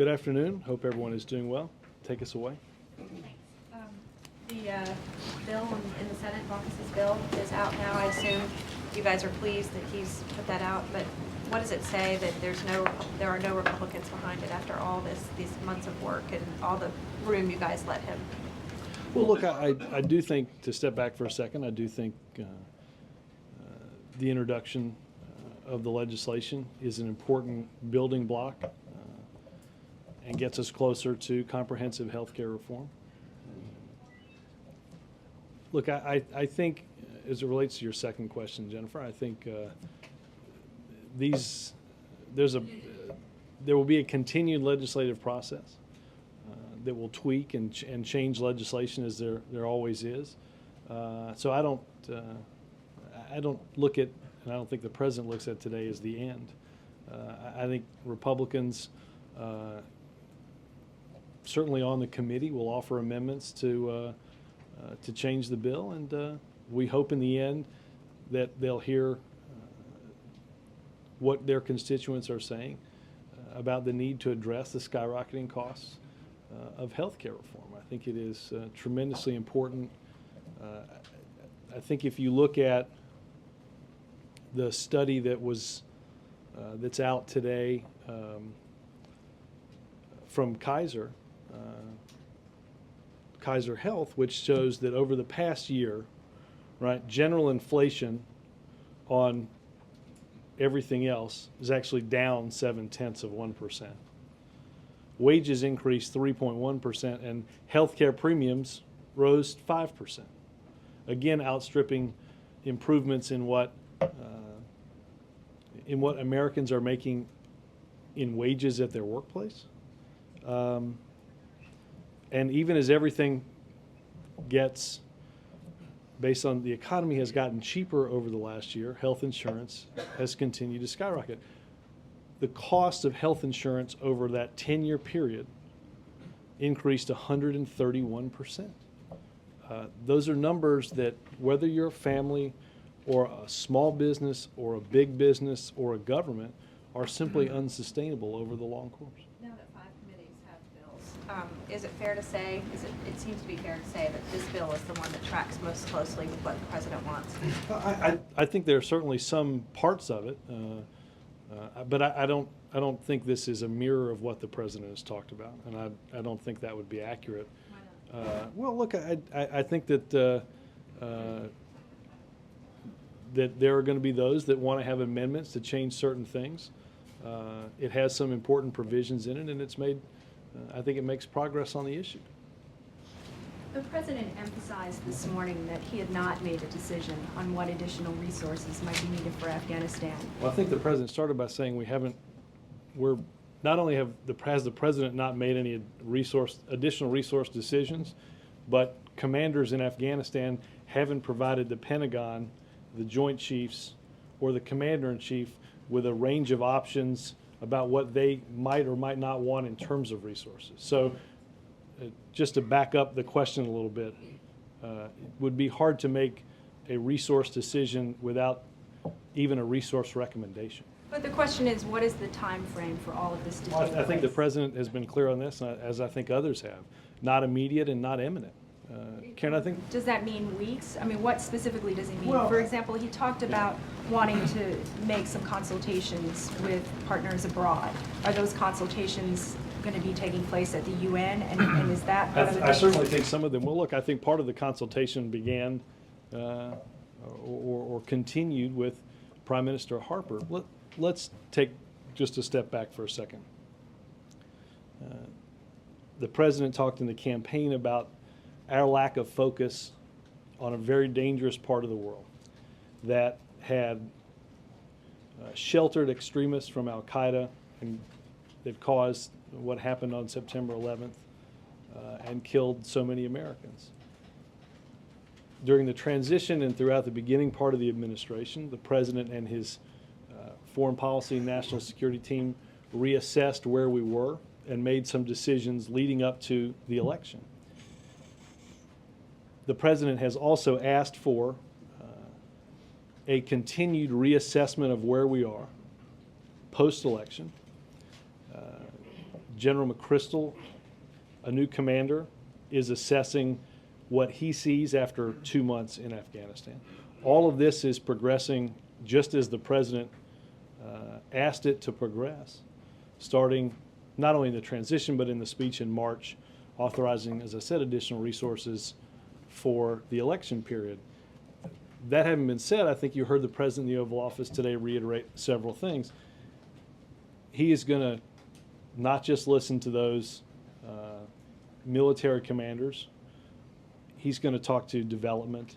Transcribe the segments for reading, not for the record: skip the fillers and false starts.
Good afternoon. Hope everyone is doing well. Take us away. The bill in the Senate, Marcus's bill, is out now. I assume you guys are pleased that he's put that out, but what does it say that there are no Republicans behind it after all these months of work and all the room you guys let him? Well, look, I do think, to step back for a second, I do think the introduction of the legislation is an important building block and gets us closer to comprehensive health care reform. Look, I think, as it relates to your second question, Jennifer, I think there will be a continued legislative process that will tweak and change legislation, as there always is. So I don't look at, and I don't think the president looks at today as the end. I think Republicans, certainly on the committee, will offer amendments to change the bill, and we hope in the end that they'll hear what their constituents are saying about the need to address the skyrocketing costs of health care reform. I think it is tremendously important. I think if you look at the study that's out today from Kaiser Health, which shows that over the past year, right, general inflation on everything else is actually down 0.7%. Wages increased 3.1%, and healthcare premiums rose 5%. Again, outstripping improvements in what Americans are making in wages at their workplace. And even as everything gets, based on the economy, has gotten cheaper over the last year, health insurance has continued to skyrocket. The cost of health insurance over that 10-year period increased 131%. Those are numbers that, whether you're a family or a small business or a big business or a government, are simply unsustainable over the long course. Now that 5 committees have bills, is it fair to say, it seems to be fair to say that this bill is the one that tracks most closely with what the president wants? I think there are certainly some parts of it, but I don't think this is a mirror of what the president has talked about, and I don't think that would be accurate. Why not? Well, look, I think that that there are going to be those that want to have amendments to change certain things. It has some important provisions in it, and it's made, I think it makes progress on the issue. The president emphasized this morning that he had not made a decision on what additional resources might be needed for Afghanistan. Well, I think the president started by saying we're not only has the president not made any additional resource decisions, but commanders in Afghanistan haven't provided the Pentagon, the Joint Chiefs, or the Commander-in-Chief with a range of options about what they might or might not want in terms of resources. So just to back up the question a little bit, it would be hard to make a resource decision without even a resource recommendation. But the question is, what is the time frame for all of this to take place? I think the president has been clear on this, as I think others have. Not immediate and not imminent. Karen, I think... Does that mean weeks? I mean, what specifically does he mean? Well, for example, he talked about wanting to make some consultations with partners abroad. Are those consultations going to be taking place at the UN, and is that one of the I certainly think some of them will. Look, I think part of the consultation began or continued with Prime Minister Harper. Let's take just a step back for a second. The president talked in the campaign about our lack of focus on a very dangerous part of the world that had sheltered extremists from Al-Qaeda, and they've caused what happened on September 11th and killed so many Americans. During the transition and throughout the beginning part of the administration, the president and his foreign policy and national security team reassessed where we were and made some decisions leading up to the election. The president has also asked for a continued reassessment of where we are post-election, General McChrystal, a new commander, is assessing what he sees after 2 months in Afghanistan. All of this is progressing just as the president asked it to progress, starting not only in the transition but in the speech in March, authorizing, as I said, additional resources for the election period. That having been said, I think you heard the president in the Oval Office today reiterate several things. He is going to not just listen to those military commanders. He's going to talk to development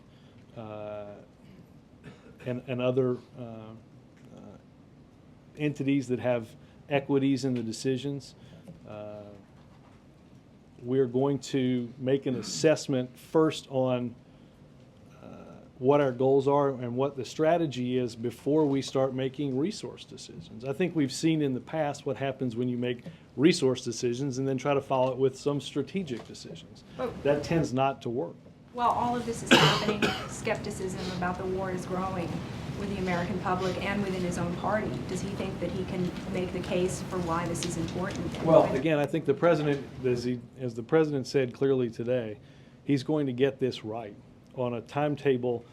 and other entities that have equities in the decisions. We're going to make an assessment first on what our goals are and what the strategy is before we start making resource decisions. I think we've seen in the past what happens when you make resource decisions and then try to follow it with some strategic decisions. That tends not to work. While all of this is happening, skepticism about the war is growing with the American public and within his own party. Does he think that he can make the case for why this is important? Well, again, I think the president, as the president said clearly today, he's going to get this right on a timetable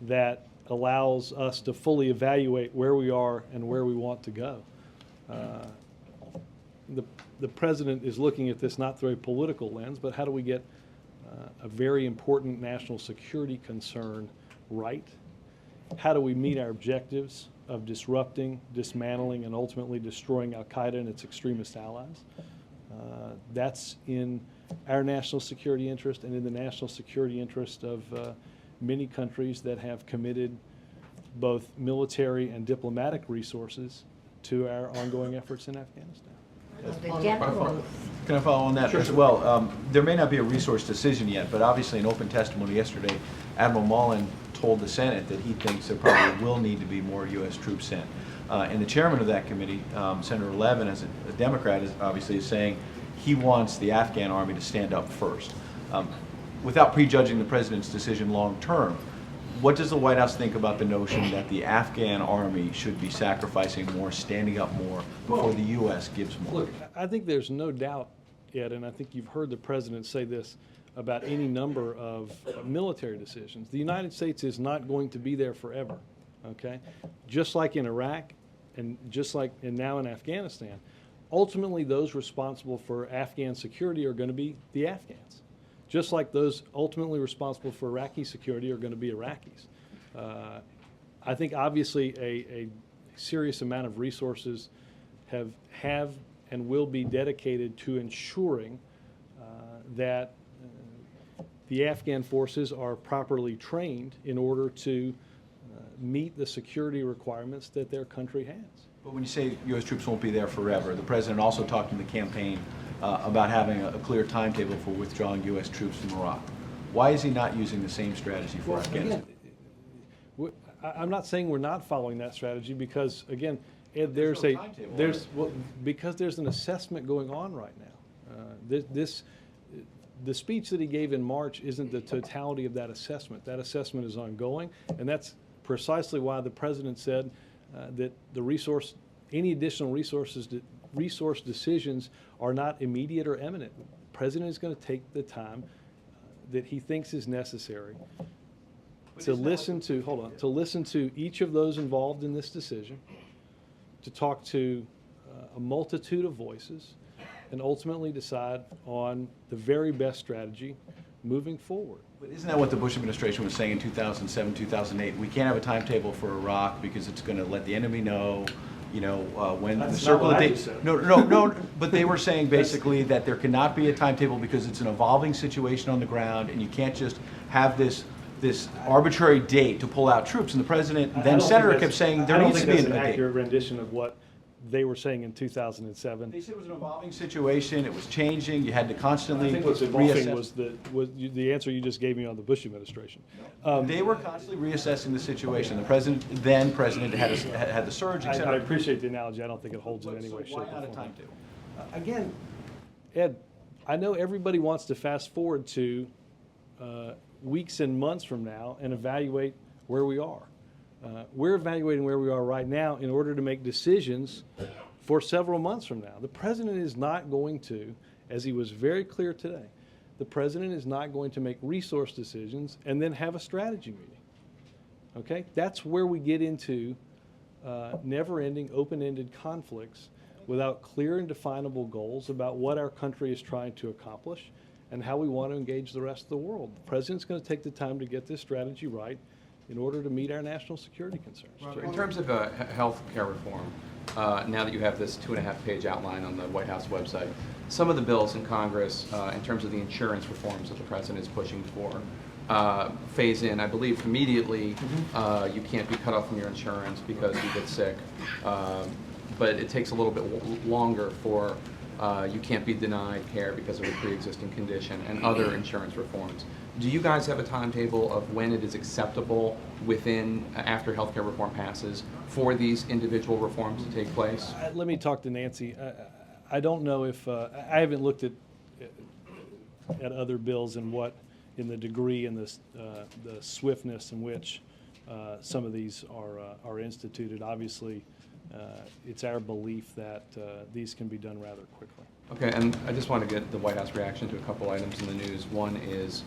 that allows us to fully evaluate where we are and where we want to go. The president is looking at this not through a political lens, but how do we get a very important national security concern right? How do we meet our objectives of disrupting, dismantling, and ultimately destroying al-Qaeda and its extremist allies? That's in our national security interest and in the national security interest of many countries that have committed both military and diplomatic resources to our ongoing efforts in Afghanistan. Can I follow on that as well? There may not be a resource decision yet, but obviously in open testimony yesterday, Admiral Mullen told the Senate that he thinks there probably will need to be more U.S. troops sent. And the chairman of that committee, Senator Levin, as a Democrat, obviously is saying he wants the Afghan army to stand up first. Without prejudging the president's decision long term, what does the White House think about the notion that the Afghan army should be sacrificing more, standing up more, before the U.S. gives more? Look, I think there's no doubt, Ed, and I think you've heard the president say this about any number of military decisions. The United States is not going to be there forever, okay? Just like in Iraq and just like now in Afghanistan, ultimately those responsible for Afghan security are going to be the Afghans. Just like those ultimately responsible for Iraqi security are going to be Iraqis. I think obviously a serious amount of resources have and will be dedicated to ensuring that the Afghan forces are properly trained in order to meet the security requirements that their country has. But when you say U.S. troops won't be there forever, the president also talked in the campaign about having a clear timetable for withdrawing U.S. troops from Iraq. Why is he not using the same strategy for Afghanistan? Again, I'm not saying we're not following that strategy because, again, Ed, because there's an assessment going on right now. The speech that he gave in March isn't the totality of that assessment. That assessment is ongoing, and that's precisely why the president said that any additional resource decisions are not immediate or imminent. The president is going to take the time that he thinks is necessary to listen to each of those involved in this decision, to talk to a multitude of voices, and ultimately decide on the very best strategy moving forward. But isn't that what the Bush administration was saying in 2007, 2008? We can't have a timetable for Iraq because it's going to let the enemy know, when That's the circle not of what I dates. just said. No. But they were saying basically that there cannot be a timetable because it's an evolving situation on the ground, and you can't just have this arbitrary date to pull out troops. And the president, then senator, kept saying there needs to be a I don't think that's an date. accurate rendition of what they were saying in 2007. They said it was an evolving situation. It was changing. You had to constantly I think what's evolving reassess. was the answer you just gave me on the Bush administration. They were constantly reassessing the situation. The then president, had the surge, I etc. appreciate the analogy. I don't think it holds in any way, shape, Why or not a form. timetable? Again, Ed, I know everybody wants to fast forward to weeks and months from now and evaluate where we are. We're evaluating where we are right now in order to make decisions for several months from now. The president is not going to, as he was very clear today, the president is not going to make resource decisions and then have a strategy meeting. Okay? That's where we get into never-ending, open-ended conflicts without clear and definable goals about what our country is trying to accomplish and how we want to engage the rest of the world. The president's going to take the time to get this strategy right in order to meet our national security concerns. Robert, in terms of health care reform, now that you have this 2.5-page outline on the White House website, some of the bills in Congress, in terms of the insurance reforms that the president is pushing for, phase in, I believe, immediately. You can't be cut off from your insurance because you get sick, but it takes a little bit longer for you can't be denied care because of a pre-existing condition and other insurance reforms. Do you guys have a timetable of when it is acceptable within, after healthcare reform passes, for these individual reforms to take place? Let me talk to Nancy. I don't know if, I haven't looked at other bills and what, in the degree and the swiftness in which some of these are instituted. Obviously, it's our belief that these can be done rather quickly. Okay, and I just want to get the White House reaction to a couple items in the news. One is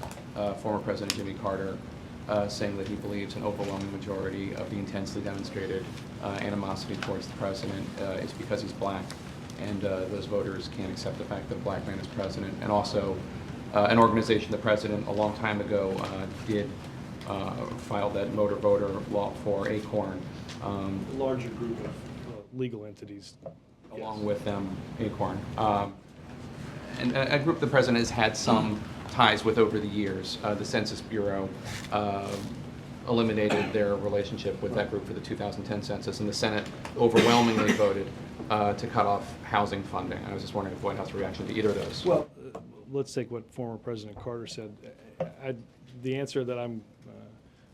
former President Jimmy Carter saying that he believes an overwhelming majority of the intensely demonstrated animosity towards the president is because he's black, and those voters can't accept the fact that a black man is president. And also, an organization the president a long time ago did file that motor voter law for ACORN. A larger group of legal entities. Along with them, ACORN. And a group the president has had some ties with over the years. The Census Bureau eliminated their relationship with that group for the 2010 census, and the Senate overwhelmingly voted to cut off housing funding. I was just wondering if White House reaction to either of those. Well, let's take what former President Carter said. The answer that I'm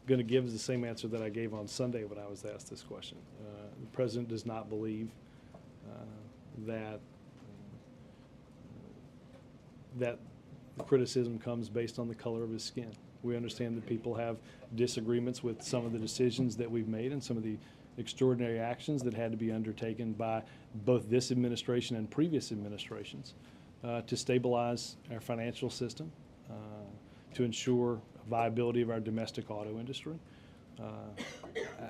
going to give is the same answer that I gave on Sunday when I was asked this question. The president does not believe that the criticism comes based on the color of his skin. We understand that people have disagreements with some of the decisions that we've made and some of the extraordinary actions that had to be undertaken by both this administration and previous administrations to stabilize our financial system, to ensure viability of our domestic auto industry.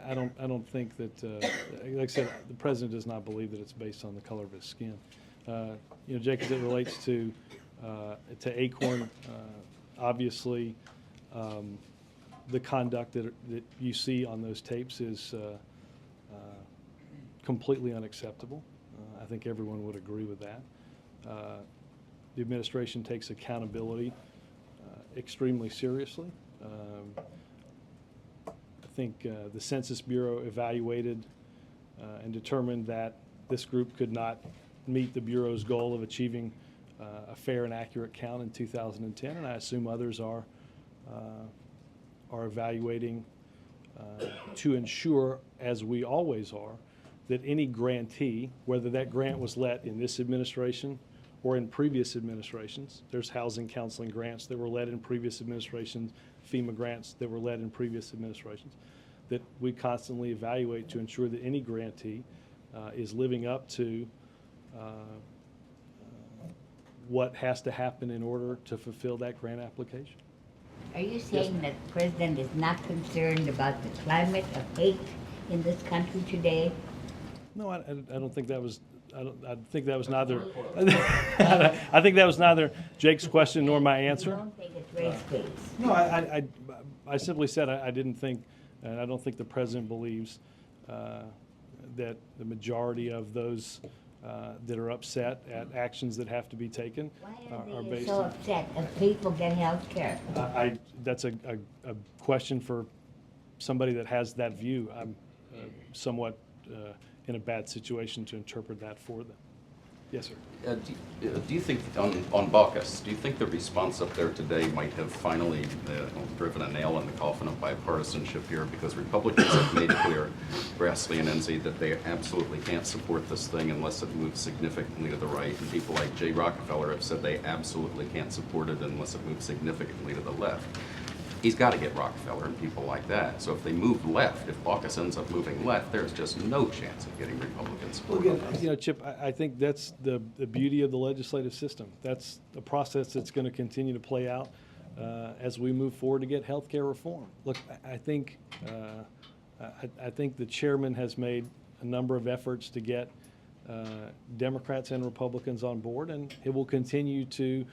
I don't think that, like I said, the president does not believe that it's based on the color of his skin. You know, Jake, as it relates to ACORN, obviously, the conduct that you see on those tapes is completely unacceptable. I think everyone would agree with that. The administration takes accountability extremely seriously. I think the Census Bureau evaluated and determined that this group could not meet the Bureau's goal of achieving a fair and accurate count in 2010, and I assume others are evaluating to ensure, as we always are, that any grantee, whether that grant was let in this administration or in previous administrations, there's housing counseling grants that were led in previous administrations, FEMA grants that were led in previous administrations, that we constantly evaluate to ensure that any grantee is living up to what has to happen in order to fulfill that grant application. Are you saying that the president is not concerned about the climate of hate in this country today? No, I don't think that was. I think that was neither. I think that was neither Jake's question nor my answer. You don't think it's race-based? No, I simply said I didn't think, and I don't think the president believes that the majority of those that are upset at actions that have to be taken Why are are they based so on. upset if people get health care? That's a question for somebody that has that view. I'm somewhat in a bad situation to interpret that for them. Yes, sir. Do you think, on Baucus, do you think the response up there today might have finally driven a nail in the coffin of bipartisanship here? Because Republicans have made it clear, Grassley and Enzi, that they absolutely can't support this thing unless it moves significantly to the right. And people like Jay Rockefeller have said they absolutely can't support it unless it moves significantly to the left. he's got to get Rockefeller and people like that. So if they move left, if Baucus ends up moving left, there's just no chance of getting Republican support. Well, on again, this. you know, Chip, I think that's the beauty of the legislative system. That's a process that's going to continue to play out as we move forward to get health care reform. Look, I think the chairman has made a number of efforts to get Democrats and Republicans on board, and it will continue to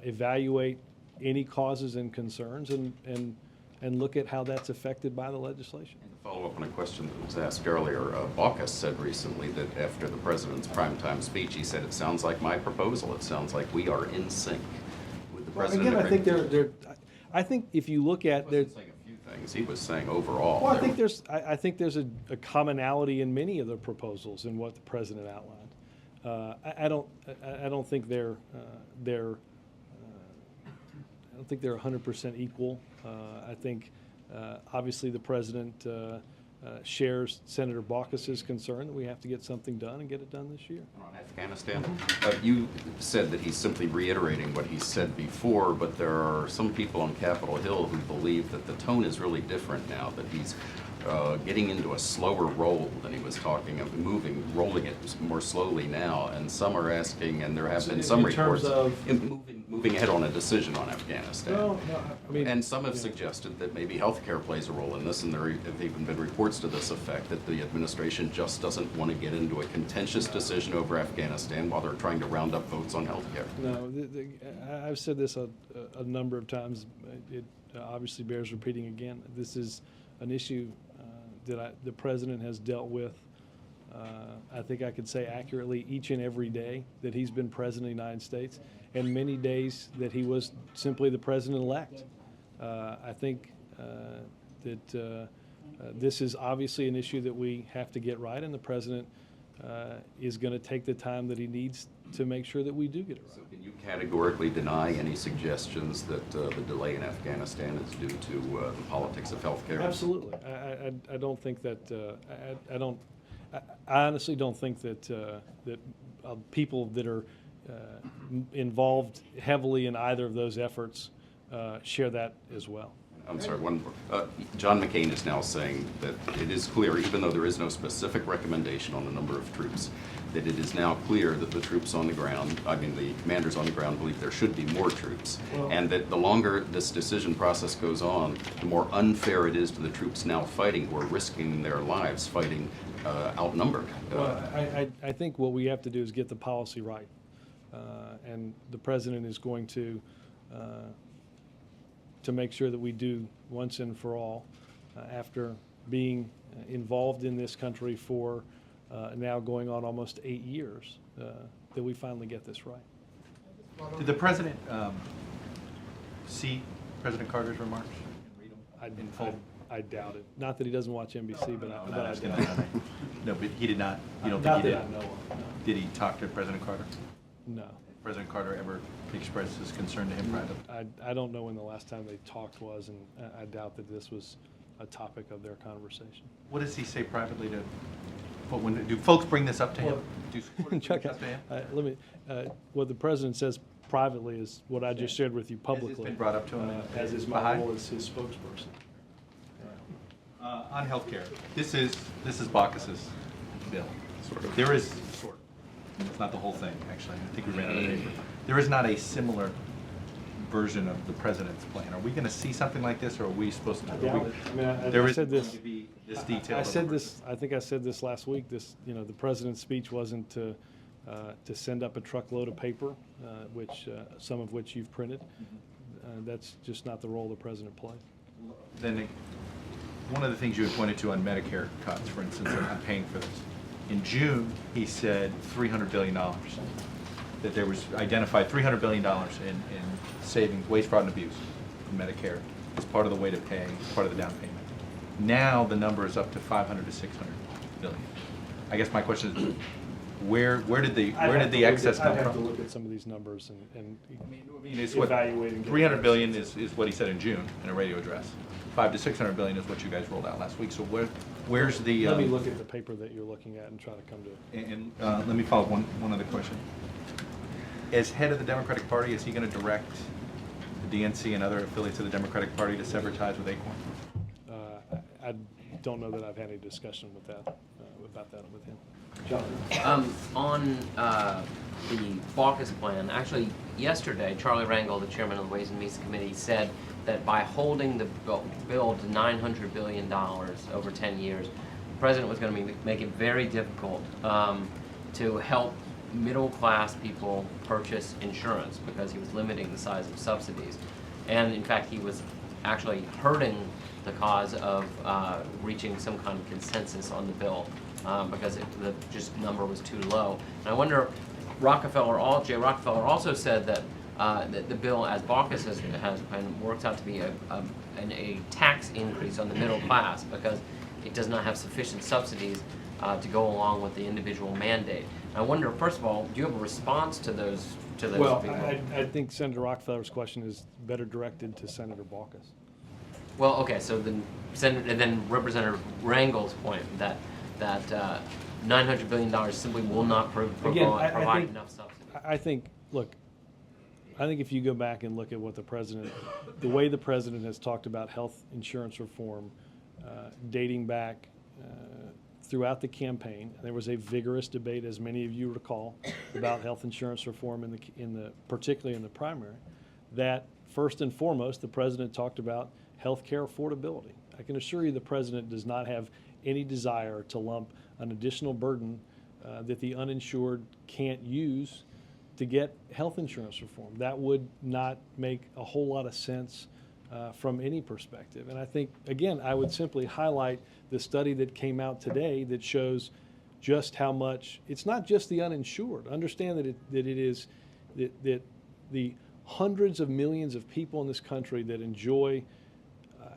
evaluate any causes and concerns and look at how that's affected by the legislation. To follow up on a question that was asked earlier, Baucus said recently that after the president's primetime speech, he said, "It sounds like my proposal. It sounds like we are in sync with the president." Again, I think I think if you look at He wasn't saying a few things. He was saying overall. well, I think there's a commonality in many of the proposals in what the president outlined. I don't think they're 100% equal. I think obviously the president shares Senator Baucus's concern that we have to get something done and get it done this year. On Afghanistan, you said that he's simply reiterating what he said before, but there are some people on Capitol Hill who believe that the tone is really different now, that he's getting into a slower roll than he was talking of, rolling it more slowly now, and some are asking, and there have been some in terms reports, of- moving ahead on a decision on Afghanistan. No, I mean, And some have yeah. suggested that maybe healthcare plays a role in this, and there have even been reports to this effect, that the administration just doesn't want to get into a contentious decision over Afghanistan while they're trying to round up votes on healthcare. No, I've said this a number of times. It obviously bears repeating again. This is an issue that the president has dealt with, I think I could say accurately, each and every day that he's been president of the United States, and many days that he was simply the president-elect. I think that this is obviously an issue that we have to get right, and the president is going to take the time that he needs to make sure that we do get it So right. can you categorically deny any suggestions that the delay in Afghanistan is due to the politics of healthcare? Absolutely. I don't think that, I honestly don't think that, people that are involved heavily in either of those efforts share that as well. I'm sorry, one more. John McCain is now saying that it is clear, even though there is no specific recommendation on the number of troops, that it is now clear that the troops on the ground, the commanders on the ground believe there should be more troops. Well, and that the longer this decision process goes on, the more unfair it is to the troops now fighting, who are risking their lives fighting outnumbered. Well, I think what we have to do is get the policy right. And the president is going to make sure that we do once and for all, after being involved in this country for now going on almost 8 years, that we finally get this right. Did the president see President Carter's remarks and read them in full? I doubt it. Not that he doesn't watch NBC, but I doubt it. No, but he did not. You don't Not think he that did? I know of, no. Did he talk to President Carter? No. President Carter ever expressed his concern to him privately? I don't know when the last time they talked was, and I doubt that this was a topic of their conversation. What does he say privately to? Do folks bring this up to him? Do supporters bring Chuck, this up to him? what the president says privately is what I just shared with you publicly. Has this been brought up to him? As is my Behind? role as his spokesperson. On healthcare, this is Baucus's bill. Sort of. There is sort of. It's not the whole thing, actually. I think we ran out of paper. There is not a similar version of the president's plan. Are we going to see something like this, or are we supposed to? I doubt it. I mean, There I is said going this. to be this detailed. I of a said version. this. I think I said this last week. The president's speech wasn't to send up a truckload of paper, some of which you've printed. That's just not the role the president plays. Then, one of the things you had pointed to on Medicare cuts, for instance, on paying for this. In June, he said $300 billion. That there was identified $300 billion in savings, waste, fraud, and abuse from Medicare as part of the way to pay, part of the down payment. Now the number is up to 500 to 600 billion. I guess my question is, where did the excess come I'd have to from? look at some of these numbers and I mean, it's what, evaluate and get 300 the billion excess. is what he said in June in a radio address. 500 to 600 billion is what you guys rolled out last week. So where's the? Let me look at the paper that you're looking at and try to come to it. And let me follow up one other question. As head of the Democratic Party, is he going to direct the DNC and other affiliates of the Democratic Party to sever ties with Acorn? I don't know that I've had any discussion with that, about that with him. John? On the Baucus plan, actually yesterday, Charlie Rangel, the chairman of the Ways and Means Committee, said that by holding the bill to $900 billion over 10 years, the president was going to make it very difficult to help middle-class people purchase insurance because he was limiting the size of subsidies. And in fact, he was actually hurting the cause of reaching some kind of consensus on the bill because the just number was too low. And I wonder, Jay Rockefeller also said that the bill, as Baucus has been, works out to be a tax increase on the middle class because it does not have sufficient subsidies to go along with the individual mandate. And I wonder, first of all, do you have a response to those Well, people? I think Senator Rockefeller's question is better directed to Senator Baucus. Well, okay, so then Representative Rangel's point that $900 billion simply will not provide enough subsidy. I think, look, I think if you go back and look at what the way the president has talked about health insurance reform, dating back throughout the campaign, there was a vigorous debate, as many of you recall, about health insurance reform particularly in the primary. That first and foremost, the president talked about health care affordability. I can assure you the president does not have any desire to lump an additional burden that the uninsured can't use to get health insurance reform. That would not make a whole lot of sense from any perspective. And I think, again, I would simply highlight the study that came out today that shows just how much, it's not just the uninsured. Understand that the hundreds of millions of people in this country that enjoy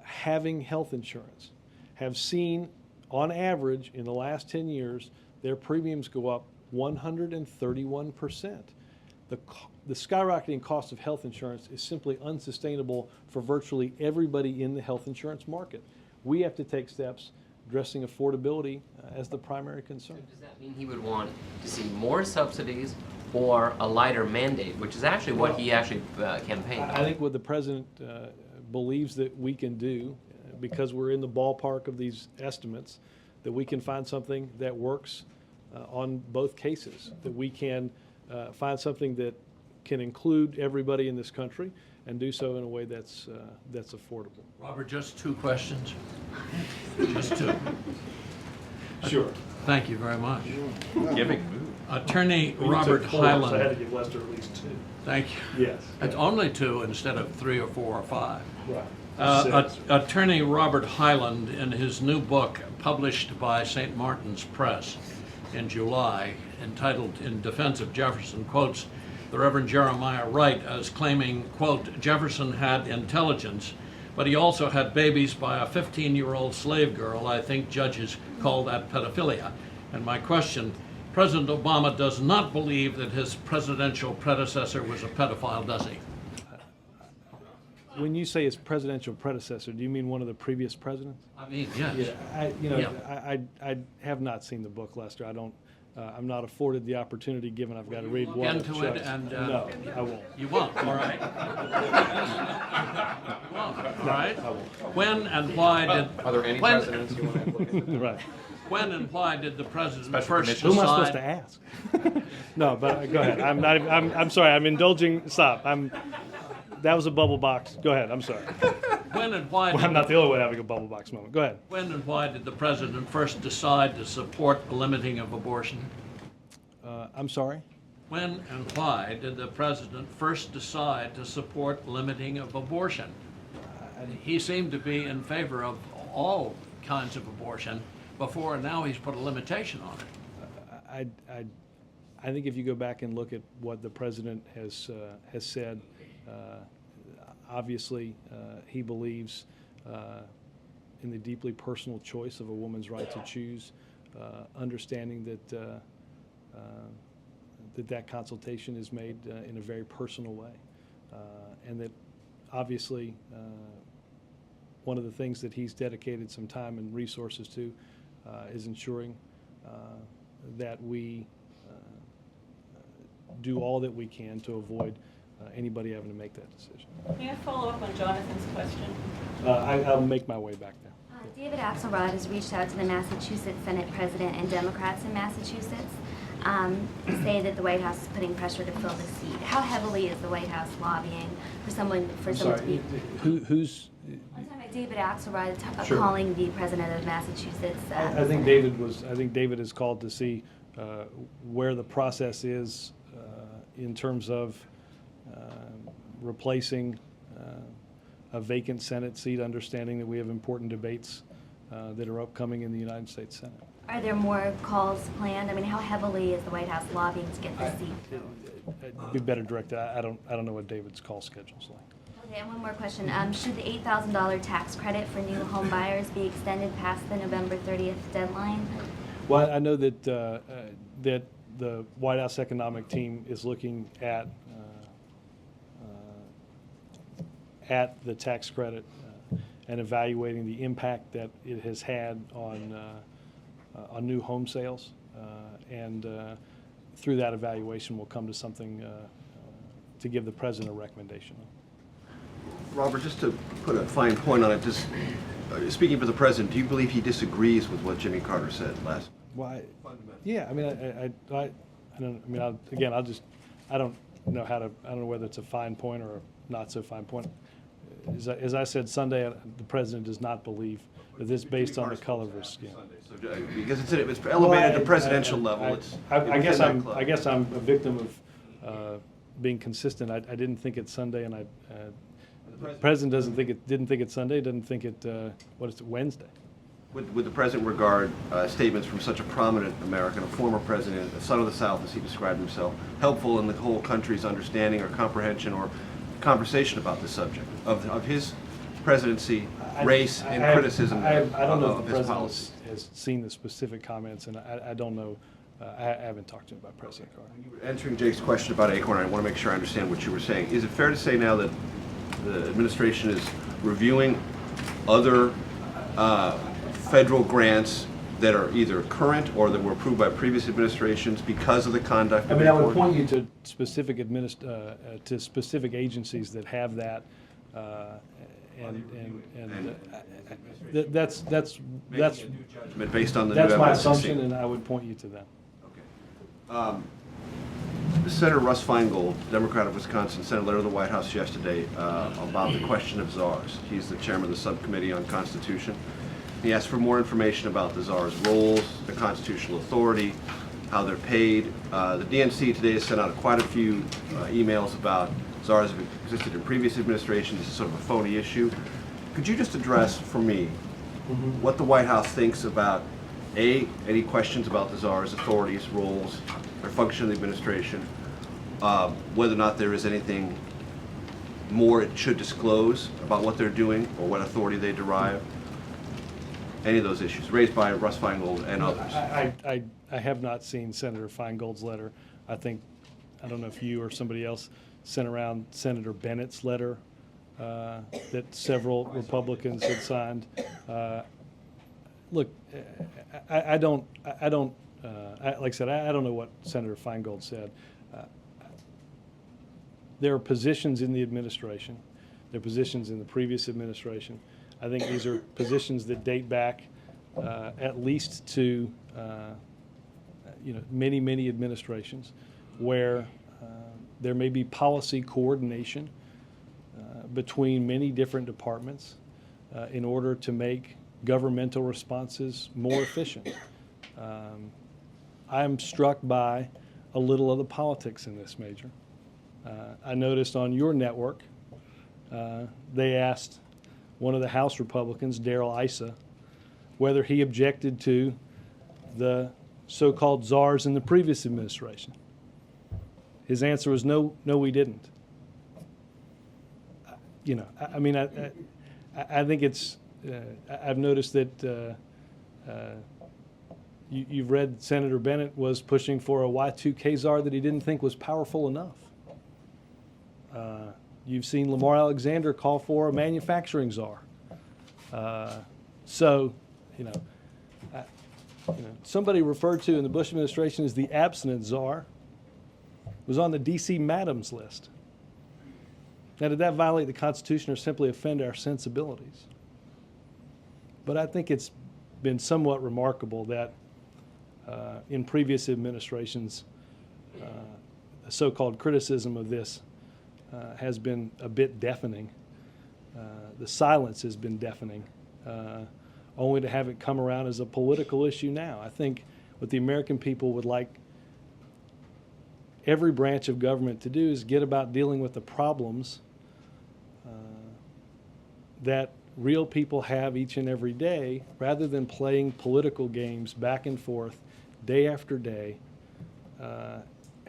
having health insurance have seen, on average, in the last 10 years, their premiums go up 131%. The skyrocketing cost of health insurance is simply unsustainable for virtually everybody in the health insurance market. We have to take steps addressing affordability as the primary concern. So does that mean he would want to see more subsidies or a lighter mandate, which is actually what he actually campaigned on? I think what the president believes that we can do, because we're in the ballpark of these estimates, that we can find something that works on both cases, that we can find something that can include everybody in this country and do so in a way that's affordable. Robert, just two questions. Just two. Sure. Thank you very much. Giving move. Attorney You Robert took 4, so I had to Hyland. give Lester at least 2. Thank you. Yes. It's only 2 instead of 3 or 4 or 5. Right. 6. Attorney Robert Hyland, in his new book published by St. Martin's Press in July, entitled In Defense of Jefferson, quotes the Reverend Jeremiah Wright as claiming, quote, Jefferson had intelligence, but he also had babies by a 15-year-old slave girl. I think judges call that pedophilia. And my question, President Obama does not believe that his presidential predecessor was a pedophile, does he? When you say his presidential predecessor, do you mean one of the previous presidents? I mean, yes. Yeah, I have not seen the book, Lester. I'm not afforded the opportunity, given I've got to read Look one. into it and no, I won't. you won't, all right? You won't, all right? I won't. When and why did? Are there any when- precedents you want to look into? Right. When and why did the president Special first permission? Who am I supposed to decide? ask? No, but go ahead. I'm sorry. I'm indulging. Stop. That was a bubble box. Go ahead. I'm sorry. When and why? Well, I'm not the only one having a bubble box moment. Go ahead. When and why did the president first decide to support the limiting of abortion? I'm sorry. When and why did the president first decide to support limiting of abortion? He seemed to be in favor of all kinds of abortion before, and now he's put a limitation on it. I think if you go back and look at what the president has said, obviously he believes in the deeply personal choice of a woman's right to choose, understanding that that consultation is made in a very personal way, and that obviously one of the things that he's dedicated some time and resources to is ensuring that we do all that we can to avoid anybody having to make that decision. May I follow up on Jonathan's question? I'll make my way back there. David Axelrod has reached out to the Massachusetts Senate President and Democrats in Massachusetts, say that the White House is putting pressure to fill the seat. How heavily is the White House lobbying for someone to be? Who's? I'm talking about David Axelrod Sure. calling the President of Massachusetts. I think David is called to see where the process is in terms of replacing a vacant Senate seat, understanding that we have important debates that are upcoming in the United States Senate. Are there more calls planned? I mean, how heavily is the White House lobbying to get the seat filled? It'd be better directed. I don't know what David's call schedule's like. Okay, and one more question. Should the $8,000 tax credit for new home buyers be extended past the November 30th deadline? Well, I know that that the White House economic team is looking at the tax credit and evaluating the impact that it has had on new home sales, and through that evaluation, we'll come to something to give the president a recommendation on. Robert, just to put a fine point on it, just speaking for the president, do you believe he disagrees with what Jimmy Carter said last? Why? Yeah, I mean, I don't. I mean, I don't know how to. I don't know whether it's a fine point or a not so fine point. As I said Sunday, the president does not believe that this based on the color of his skin. Because it's elevated to presidential level. I guess I'm a victim of being consistent. I didn't think it's Sunday, and the president didn't think it's Sunday. Didn't think it. What is it? Wednesday. Would the president regard statements from such a prominent American, a former president, a son of the South, as he described himself, helpful in the whole country's understanding or comprehension or conversation about this subject of his presidency, race, and criticism I don't know if of the his president policy? has seen the specific comments, and I don't know. I haven't talked to him about President Carter. Answering Jake's question about Acorn, I want to make sure I understand what you were saying. Is it fair to say now that the administration is reviewing other federal grants that are either current or that were approved by previous administrations because of the conduct of I would Acorn? point you to specific to specific agencies that have that, that's based on the that's new my evidence you've assumption, seen. and I would point you to them. Senator Russ Feingold, Democrat of Wisconsin, sent a letter to the White House yesterday about the question of czars. He's the chairman of the subcommittee on Constitution. He asked for more information about the czars' roles, their constitutional authority, how they're paid. The DNC today has sent out quite a few emails about czars have existed in previous administrations. This is sort of a phony issue. Could you just address for me what the White House thinks about, A, any questions about the czars' authorities, roles, their function in the administration, whether or not there is anything more it should disclose about what they're doing or what authority they derive? Any of those issues raised by Russ Feingold and others? I have not seen Senator Feingold's letter. I don't know if you or somebody else sent around Senator Bennett's letter that several Republicans had signed. Look, like I said, I don't know what Senator Feingold said. There are positions in the administration. There are positions in the previous administration. I think these are positions that date back at least to many administrations, where there may be policy coordination between many different departments in order to make governmental responses more efficient. I'm struck by a little of the politics in this, Major. I noticed on your network, they asked one of the House Republicans, Darrell Issa, whether he objected to the so-called czars in the previous administration. His answer was no, we didn't. I think it's, I've noticed that you've read Senator Bennett was pushing for a Y2K czar that he didn't think was powerful enough. You've seen Lamar Alexander call for a manufacturing czar. Somebody referred to in the Bush administration as the abstinent czar was on the D.C. Madams list. Now, did that violate the Constitution or simply offend our sensibilities? But I think it's been somewhat remarkable that in previous administrations, the so-called criticism of this has been a bit deafening. The silence has been deafening, only to have it come around as a political issue now. I think what the American people would like every branch of government to do is get about dealing with the problems that real people have each and every day, rather than playing political games back and forth day after day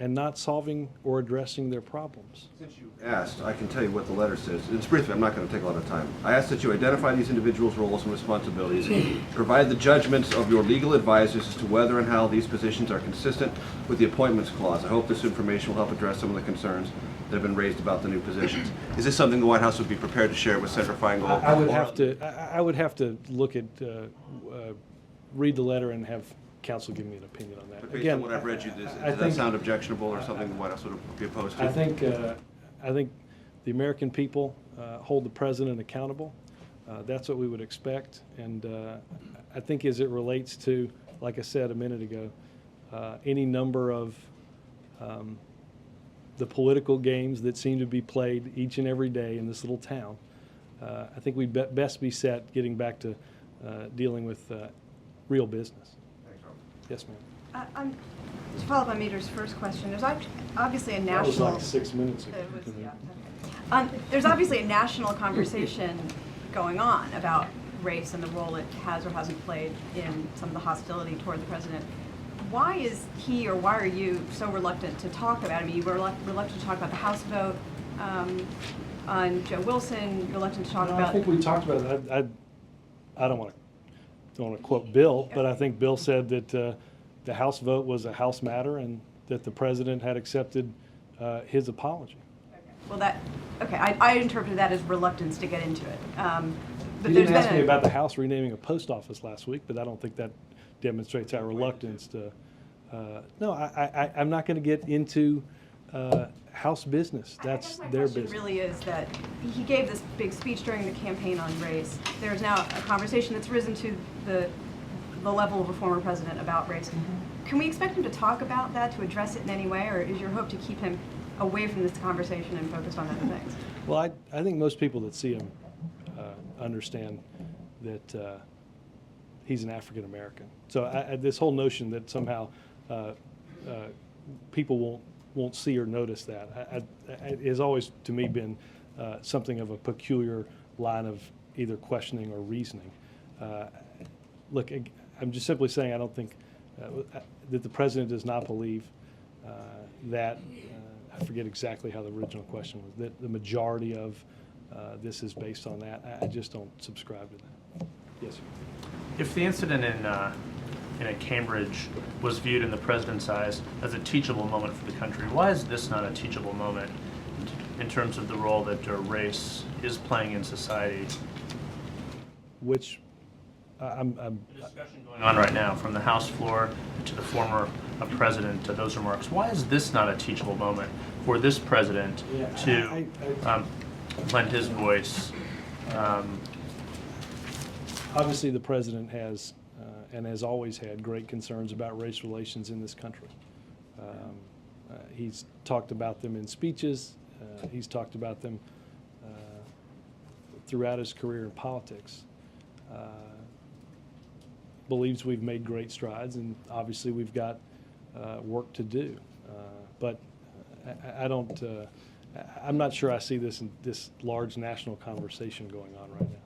and not solving or addressing their problems. Since you asked, I can tell you what the letter says. It's briefly, I'm not going to take a lot of time. I ask that you identify these individuals' roles and responsibilities, provide the judgments of your legal advisors as to whether and how these positions are consistent with the Appointments Clause. I hope this information will help address some of the concerns that have been raised about the new positions. Is this something the White House would be prepared to share with Senator Feingold? I would have to look at, read the letter and have counsel give me an opinion on that. But based Again, on what I've read you, does I that think- sound objectionable or something the White House would be opposed to? I think the American people hold the president accountable. That's what we would expect. And I think as it relates to, like I said a minute ago, any number of the political games that seem to be played each and every day in this little town, I think we'd best be set getting back to dealing with real business. Yes, ma'am. To follow up on Meter's first question, there's obviously a That was national... like 6 minutes ago. It was, yeah, okay. There's obviously a national conversation going on about race and the role it has or hasn't played in some of the hostility toward the president. Why is he, or why are you so reluctant to talk about it? I mean, you were reluctant to talk about the House vote on Joe Wilson, reluctant to talk No, about... I think we talked about it. I don't want to quote Bill, but I think Bill said that the House vote was a House matter and that the president had accepted his apology. Well, I interpreted that as reluctance to get into it. But He there's didn't ask been me about the House renaming a post office last week, but I don't think that demonstrates our reluctance to. No, I'm not going to get into House business. That's their business. My question really is that he gave this big speech during the campaign on race. There's now a conversation that's risen to the level of a former president about race. Can we expect him to talk about that, to address it in any way, or is your hope to keep him away from this conversation and focused on other things? Well, I think most people that see him understand that he's an African American. So this whole notion that somehow people won't see or notice that it has always, to me, been something of a peculiar line of either questioning or reasoning. Look, I'm just simply saying I don't think that the president does not believe that, I forget exactly how the original question was, that the majority of this is based on that. I just don't subscribe to that. Yes, sir. If the incident in Cambridge was viewed in the president's eyes as a teachable moment for the country, why is this not a teachable moment in terms of the role that race is playing in society? Which I'm discussion going on right now, from the House floor to the former president, to those remarks. Why is this not a teachable moment for this president to lend his voice? Obviously, the president has and has always had great concerns about race relations in this country. He's talked about them in speeches. He's talked about them throughout his career in politics. Believes we've made great strides, and obviously we've got work to do. But I'm not sure I see this large national conversation going on right now.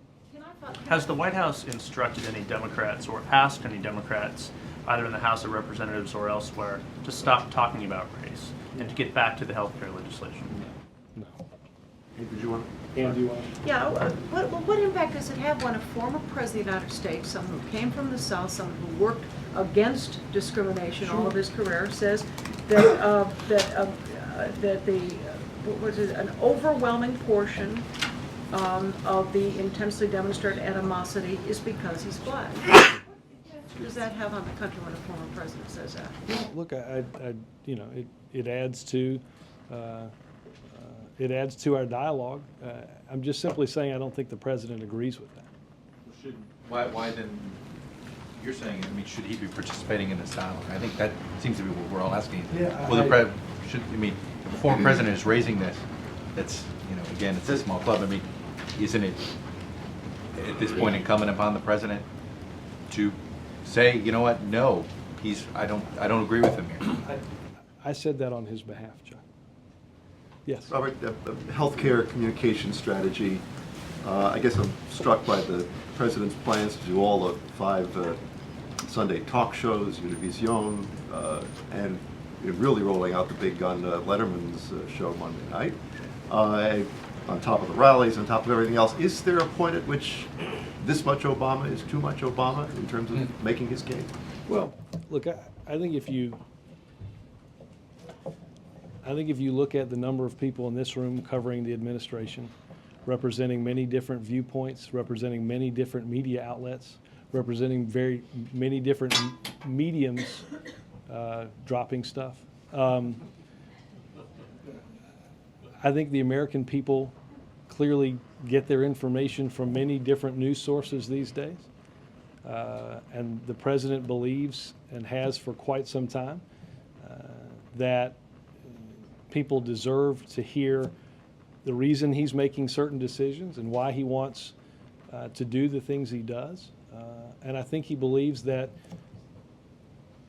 Has the White House instructed any Democrats or asked any Democrats, either in the House of Representatives or elsewhere, to stop talking about race and to get back to the health care legislation? No. Did you want Ann, do you want? Yeah, what impact does it have when a former president of the United States, someone who came from the South, someone who worked against discrimination all of his career, says that an overwhelming portion of the intensely demonstrated animosity is because he's black? What does that have on the country when a former president says that? Well, look, it adds to it adds to our dialogue. I'm just simply saying I don't think the president agrees with that. Why then, you're saying, I mean, should he be participating in this dialogue? I think that seems to be what we're all asking. Yeah, Well, the former president is raising this. That's, again, it's a small club. I mean, isn't it at this point incumbent upon the president to say, you know what, no, I don't agree with him here? I said that on his behalf, John. Yes. Robert, healthcare communication strategy. I guess I'm struck by the president's plans to do all the 5 Sunday talk shows, Univision, and really rolling out the big gun Letterman's show Monday night. On top of the rallies, on top of everything else, is there a point at which this much Obama is too much Obama in terms of making his case? Well, look, I think if you look at the number of people in this room covering the administration, representing many different viewpoints, representing many different media outlets, representing very many different mediums dropping stuff. I think the American people clearly get their information from many different news sources these days. And the president believes, and has for quite some time, that people deserve to hear the reason he's making certain decisions and why he wants to do the things he does. And I think he believes that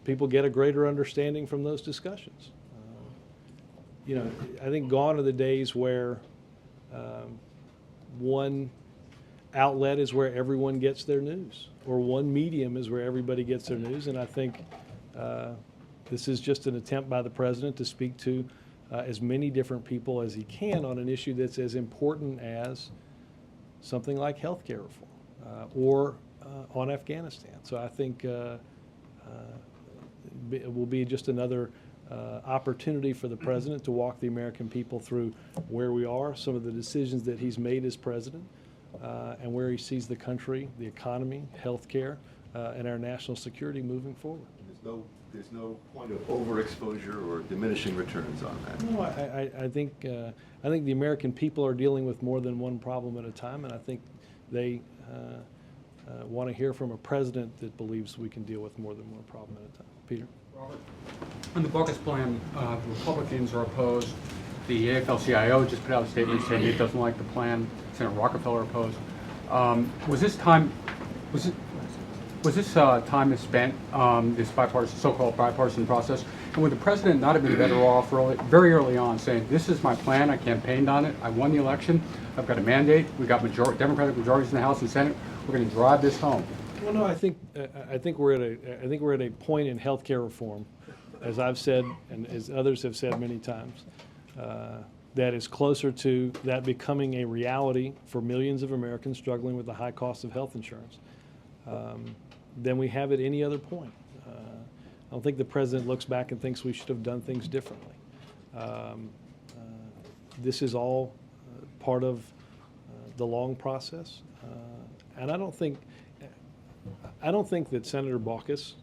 people get a greater understanding from those discussions. I think gone are the days where one outlet is where everyone gets their news, or one medium is where everybody gets their news. And I think this is just an attempt by the president to speak to as many different people as he can on an issue that's as important as something like health care reform or on Afghanistan. So I think it will be just another opportunity for the president to walk the American people through where we are, some of the decisions that he's made as president, and where he sees the country, the economy, health care, and our national security moving forward. There's no point of overexposure or diminishing returns on that. No, I think the American people are dealing with more than one problem at a time, and I think they want to hear from a president that believes we can deal with more than one problem at a time. Peter? Robert, on the Baucus plan, the Republicans are opposed. The AFL-CIO just put out a statement saying it doesn't like the plan. Senator Rockefeller opposed. Was this time is spent, this bipartisan, so-called bipartisan process, and would the president not have been better off very early on saying, this is my plan, I campaigned on it, I won the election, I've got a mandate, we've got Democratic majorities in the House and Senate, we're going to drive this home? Well, no, I think we're at a point in healthcare reform, as I've said and as others have said many times, that is closer to that becoming a reality for millions of Americans struggling with the high cost of health insurance than we have at any other point. I don't think the president looks back and thinks we should have done things differently. This is all part of the long process, and I don't think that Senator Baucus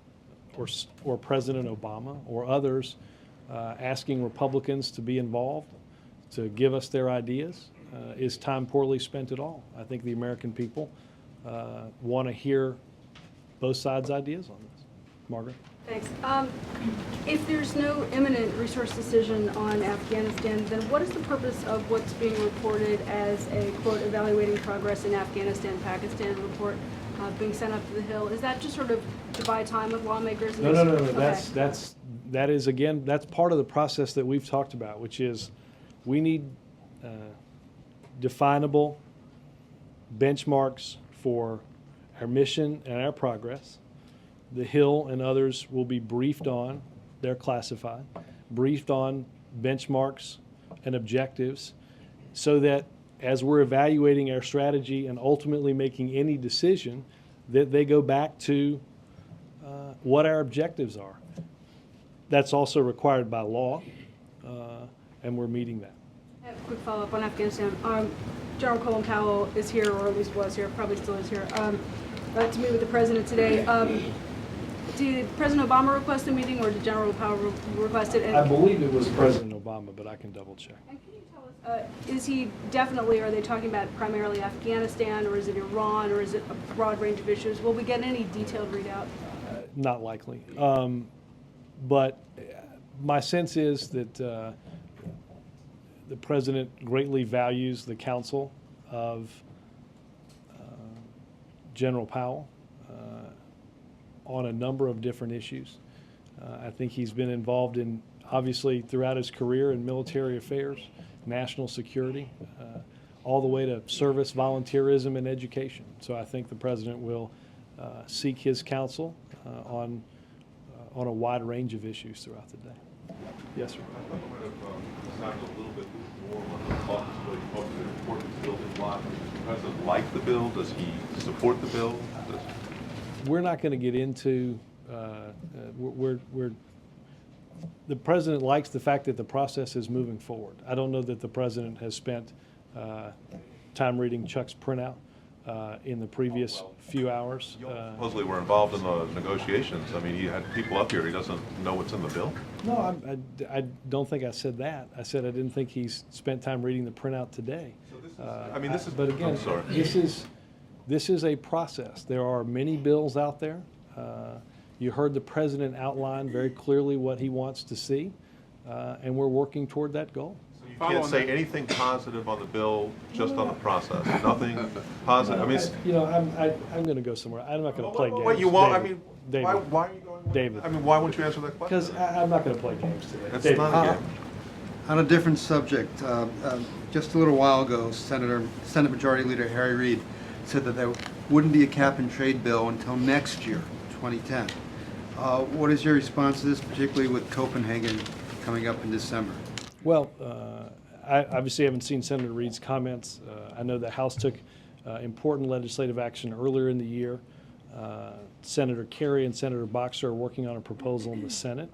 or President Obama or others asking Republicans to be involved, to give us their ideas, is time poorly spent at all. I think the American people want to hear both sides' ideas on this. Margaret? Thanks. If there's no imminent resource decision on Afghanistan, then what is the purpose of what's being reported as a, quote, evaluating progress in Afghanistan, Pakistan report being sent up to the Hill? Is that just sort of to buy time with lawmakers? No. That is, again, that's part of the process that we've talked about, which is we need definable benchmarks for our mission and our progress. The Hill and others will be briefed on, they're classified, briefed on benchmarks and objectives so that as we're evaluating our strategy and ultimately making any decision, that they go back to what our objectives are. That's also required by law, and we're meeting that. I have a quick follow-up on Afghanistan. General Colin Powell is here, or at least was here, probably still is here, to meet with the president today. Did President Obama request a meeting, or did General Powell request it? And I believe it was President Obama, but I can double check. can you tell us, is he definitely, are they talking about primarily Afghanistan, or is it Iran, or is it a broad range of issues? Will we get any detailed readout? Not likely. But my sense is that the President greatly values the counsel of General Powell on a number of different issues. I think he's been involved in, obviously, throughout his career in military affairs, national security, all the way to service, volunteerism, and education. So I think the President will seek his counsel on a wide range of issues throughout the day. Yes, sir. I thought we might have decided a little bit more on the caucus, but he talked about important building blocks. Does the President like the bill? Does he support the bill? We're not going to get into, the President likes the fact that the process is moving forward. I don't know that the President has spent time reading Chuck's printout in the previous few hours. Supposedly were involved in the negotiations. I mean, he had people up here. He doesn't know what's in the bill? No, I don't think I said that. I said I didn't think he's spent time reading the printout today. So this is, I mean, this is, but again, I'm sorry. This is a process. There are many bills out there. You heard the President outline very clearly what he wants to see, and we're working toward that goal. So you can't say anything positive on the bill, just on the process. Nothing positive. I mean, I'm going to go somewhere. I'm not going to play games. What you want? David, I mean, David, why are you going? David. I mean, why wouldn't you answer that question? Because I'm not going to play games today. That's David. not a game. On a different subject, just a little while ago, Senate Majority Leader Harry Reid said that there wouldn't be a cap and trade bill until next year, 2010. What is your response to this, particularly with Copenhagen coming up in December? Well, I obviously haven't seen Senator Reid's comments. I know the House took important legislative action earlier in the year. Senator Kerry and Senator Boxer are working on a proposal in the Senate.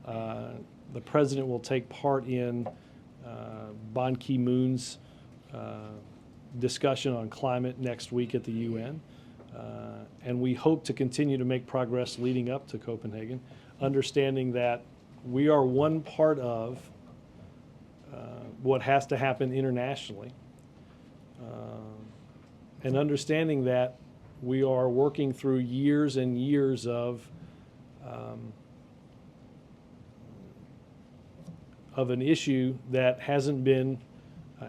The President will take part in Ban Ki-moon's discussion on climate next week at the UN. And we hope to continue to make progress leading up to Copenhagen, understanding that we are one part of what has to happen internationally, and understanding that we are working through years and years of an issue that hasn't been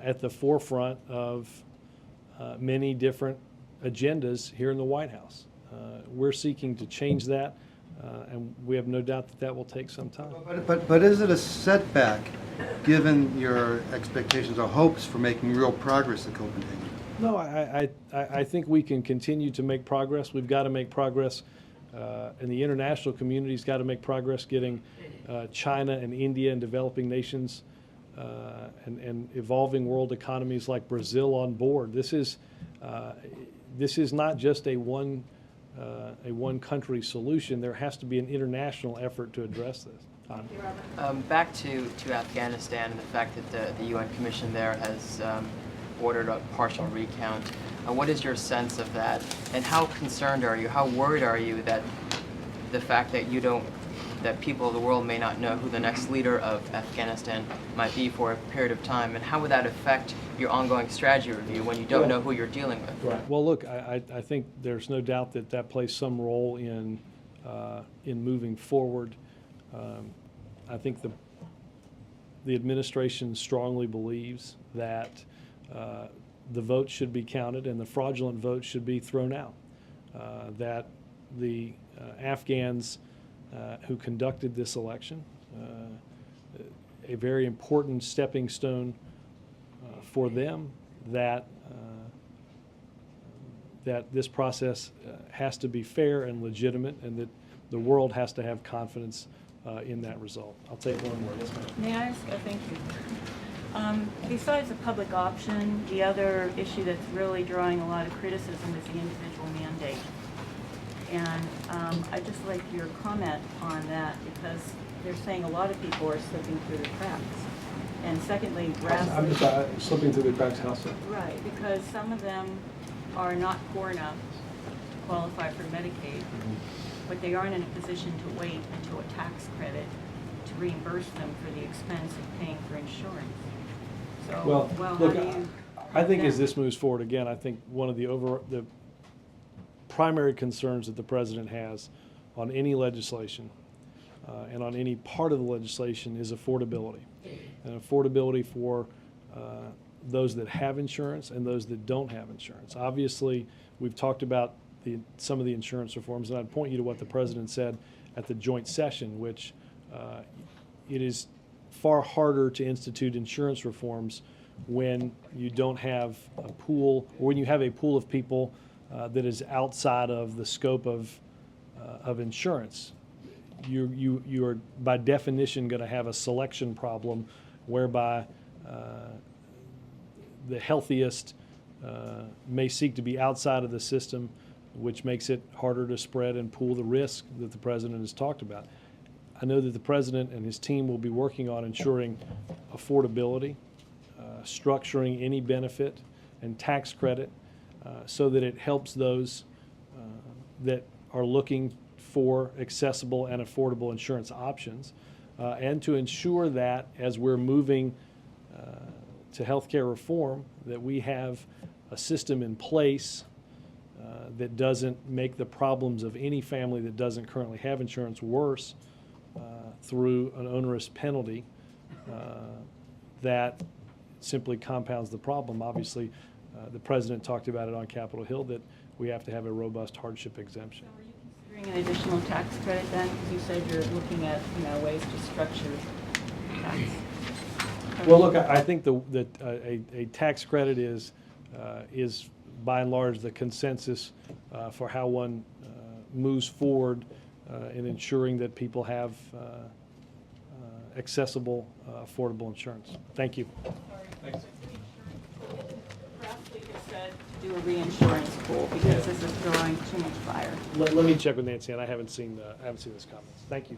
at the forefront of many different agendas here in the White House. We're seeking to change that, and we have no doubt that that will take some time. But is it a setback, given your expectations or hopes for making real progress at Copenhagen? No, I think we can continue to make progress. We've got to make progress, and the international community's got to make progress getting China and India and developing nations and evolving world economies like Brazil on board. This is not just a one country solution. There has to be an international effort to address this. Back to Afghanistan and the fact that the UN Commission there has ordered a partial recount. What is your sense of that? And how concerned are you, how worried are you that the fact that that people of the world may not know who the next leader of Afghanistan might be for a period of time, and how would that affect your ongoing strategy review when you don't know who you're dealing with? Right. Well, look, I think there's no doubt that that plays some role in moving forward. I think the administration strongly believes that the vote should be counted and the fraudulent vote should be thrown out. That the Afghans who conducted this election, a very important stepping stone for them, that this process has to be fair and legitimate, and that the world has to have confidence in that result. I'll take one more. Yes, ma'am. May I ask? Thank you. Besides the public option, the other issue that's really drawing a lot of criticism is the individual mandate. And I'd just like your comment on that, because they're saying a lot of people are slipping through the cracks. And secondly, I'm just slipping through the cracks. How so? Right, because some of them are not poor enough to qualify for Medicaid. but they aren't in a position to wait until a tax credit to reimburse them for the expense of paying for insurance. So, Well, how look, do you? I think as Yeah. this moves forward, again, I think one of the primary concerns that the president has on any legislation and on any part of the legislation is affordability. And affordability for those that have insurance and those that don't have insurance. Obviously, we've talked about some of the insurance reforms, and I'd point you to what the president said at the joint session, which it is far harder to institute insurance reforms when you don't have a pool, or when you have a pool of people that is outside of the scope of insurance. You are by definition going to have a selection problem whereby the healthiest may seek to be outside of the system, which makes it harder to spread and pool the risk that the president has talked about. I know that the president and his team will be working on ensuring affordability, structuring any benefit and tax credit so that it helps those that are looking for accessible and affordable insurance options, and to ensure that as we're moving to healthcare reform, that we have a system in place that doesn't make the problems of any family that doesn't currently have insurance worse through an onerous penalty that simply compounds the problem. Obviously, the president talked about it on Capitol Hill, that we have to have a robust hardship exemption. Bring an additional tax credit then, because you said you're looking at, ways to structure tax. Well, look, I think that a tax credit is by and large the consensus for how one moves forward in ensuring that people have accessible, affordable insurance. Thank you. Thanks. Perhaps we could said to do a reinsurance pool because this is drawing too much fire. Let me check with Nancy, and I haven't seen those comments. Thank you.